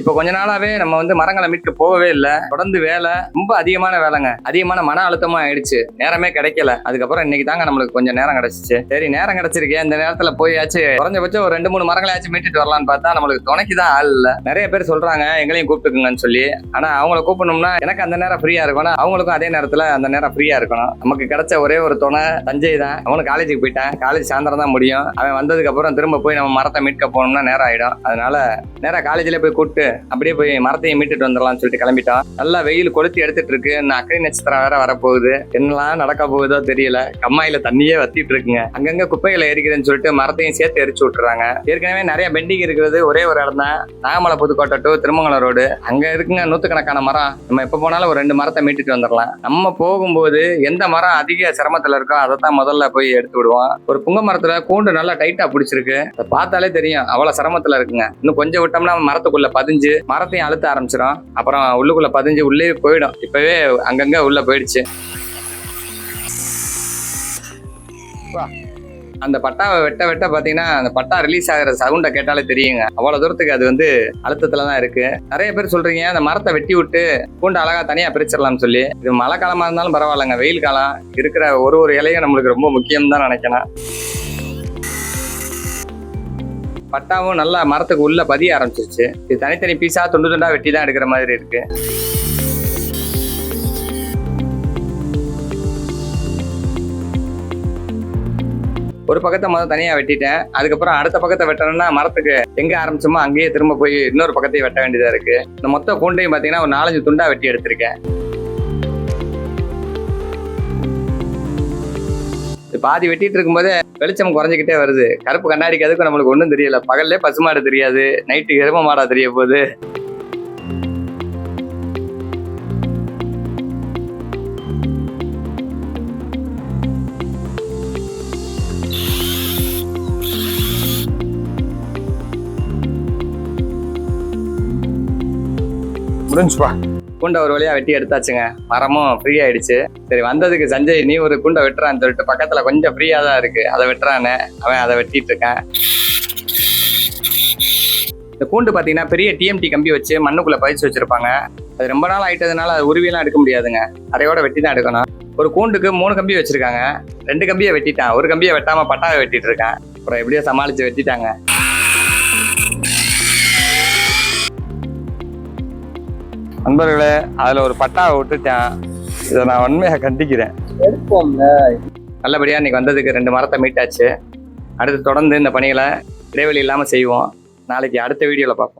இப்போ கொஞ்ச நாளாவே நம்ம மரங்களை மீட்க போகவே இல்லை. தொடர்ந்து வேலை ரொம்ப அதிகமான வேலைங்க, அதிகமான மன அழுத்தமா ஆயிடுச்சு. நேரமே கிடைக்கல. அதுக்கப்புறம் இன்னைக்கு தாங்க நம்மளுக்கு கொஞ்சம் நேரம் கிடைச்சிச்சு. சரி நேரம் கிடைச்சிருக்கேன், இந்த நேரத்துல போயாச்சு குறைஞ்சபட்சம் ஒரு 2-3 மரங்களையாச்சும் மீட்டுட்டு வரலான்னு பார்த்தா நம்மளுக்கு துணைக்குதான் ஆள் இல்ல. நிறைய பேர் சொல்றாங்க எங்களையும் கூப்பிட்டுக்குங்கன்னு சொல்லி. ஆனா அவங்கள கூப்பிடணும்னா எனக்கு அந்த நேரம் ஃப்ரீயா இருக்கணும், அவங்களுக்கும் அதே நேரத்துல அந்த நேரம் ஃப்ரீயா இருக்கணும். நமக்கு கிடைச்ச ஒரே ஒரு துணை சஞ்சய் தான். அவனும் காலேஜுக்கு போயிட்டான். காலேஜ் சாயந்தரம் தான் முடியும். அவன் வந்ததுக்கு அப்புறம் திரும்ப போய் நம்ம மரத்தை மீட்க போகணும்னா நேரம் ஆயிடும். அதனால நேரம் காலேஜ்ல போய் கூப்பிட்டு அப்படியே போய் மரத்தையும் மீட்டுட்டு வந்துடலாம்னு சொல்லிட்டு கிளம்பிட்டோம். நல்லா வெயில் கொளுத்தி எடுத்துட்டு இருக்கு. நான் அக்கறை நட்சத்திரம் வேற வரப்போகுது. என்னெல்லாம் நடக்க போகுதோ தெரியல. கம்மாயில தண்ணியே வத்திட்டு இருக்குங்க. அங்கங்க குப்பைகளை எரிக்கிறேன்னு சொல்லிட்டு மரத்தையும் சேர்த்து எரிச்சு விட்டுறாங்க. ஏற்கனவே நிறைய பெண்டிங் இருக்கிறது ஒரே ஒரு இடம் தான், நாகமலை புதுக்கோட்டை டு திருமங்கலம் ரோடு. அங்க இருக்குங்க நூத்துக்கணக்கான மரம். நம்ம எப்ப போனாலும் ஒரு 2 மரத்தை மீட்டுட்டு வந்துடலாம். நம்ம போகும்போது எந்த மரம் அதிக சிரமத்துல இருக்கோ அதை தான் முதல்ல போய் எடுத்து விடுவோம். ஒரு புங்க மரத்துல கூண்டு நல்லா டைட்டா பிடிச்சிருக்கு. அதை பார்த்தாலே தெரியும் அவ்வளவு சிரமத்துல இருக்குங்க. இன்னும் கொஞ்சம் விட்டோம்னா மரத்துக்குள்ள பதிஞ்சு மரத்தையும் அழுத்த ஆரம்பிச்சிடும். அப்புறம் உள்ளுக்குள்ள பதிஞ்சு உள்ளே போயிடும். இப்பவே அங்கங்க உள்ள போயிடுச்சு. அந்த பட்டாவை வெட்ட வெட்ட பாத்தீங்கன்னா அந்த பட்டா ரிலீஸ் ஆகிற சவுண்டை கேட்டாலே தெரியுங்க. அவ்வளவு தூரத்துக்கு அது அழுத்தத்துலதான் இருக்கு. நிறைய பேர் சொல்றீங்க அந்த மரத்தை வெட்டி விட்டு கூண்டு அழகா தனியா பிரிச்சிடலாம்னு சொல்லி. இது மழை காலமா இருந்தாலும் பரவாயில்லைங்க, வெயில் காலம் இருக்கிற ஒரு இலையும் நம்மளுக்கு ரொம்ப முக்கியம் தான் நினைக்கிறேன். பட்டாவும் நல்லா மரத்துக்கு உள்ள பதிய ஆரம்பிச்சிருச்சு. இது தனித்தனி பீஸா துண்டு துண்டா வெட்டி தான் எடுக்கிற மாதிரி இருக்கு. ஒரு பக்கத்தை முதல் தனியா வெட்டிட்டேன். அதுக்கப்புறம் அடுத்த பக்கத்தை வெட்டணும்னா மரத்துக்கு எங்க ஆரம்பிச்சோமோ அங்கேயே திரும்ப போய் இன்னொரு பக்கத்தையும் வெட்ட வேண்டியதா இருக்கு. இந்த மொத்த கூண்டையும் பாத்தீங்கன்னா ஒரு 4-5 துண்டா வெட்டி எடுத்திருக்கேன். பாதி வெட்டிட்டு இருக்கும்போது வெளிச்சம் குறைஞ்சிக்கிட்டே வருது. கருப்பு கண்ணாடிக்கு அதுக்கும் நம்மளுக்கு ஒன்றும் தெரியல. பகல்லே பசுமாடு தெரியாது, நைட்டு எரும மாடா தெரிய போகுது. முடிஞ்சுப்பா. கூண்டை ஒரு வழியா வெட்டி எடுத்தாச்சுங்க. மரமும் ஃப்ரீ ஆயிடுச்சு. சரி வந்ததுக்கு சஞ்சய் நீ ஒரு கூண்டை வெட்டுறான்னு சொல்லிட்டு பக்கத்துல கொஞ்சம் ஃப்ரீயா தான் இருக்கு, அதை வெட்டுறான்னு அவன் அதை வெட்டிட்டு இருக்கான். இந்த கூண்டு பாத்தீங்கன்னா பெரிய டிஎம்டி கம்பி வச்சு மண்ணுக்குள்ள பதிச்சு வச்சிருப்பாங்க. அது ரொம்ப நாள் ஆயிட்டதுனால அது உருவியெல்லாம் எடுக்க முடியாதுங்க, அதையோட வெட்டி தான் எடுக்கணும். ஒரு கூண்டுக்கு 3 கம்பி வச்சிருக்காங்க. 2 கம்பியை வெட்டிட்டான், ஒரு கம்பியை வெட்டாம பட்டாவை வெட்டிட்டு இருக்கான். அப்புறம் எப்படியோ சமாளிச்சு வெட்டிட்டாங்க. நண்பர்களே, அதுல ஒரு பட்டாவை விட்டுட்டேன். இதை நான் உண்மையா கண்டிக்கிறேன். நல்லபடியா இன்னைக்கு வந்ததுக்கு 2 மரத்தை மீட்டாச்சு. அடுத்து தொடர்ந்து இந்த பணிகளை இடைவெளி இல்லாம செய்வோம். நாளைக்கு அடுத்த வீடியோல பார்ப்போம்.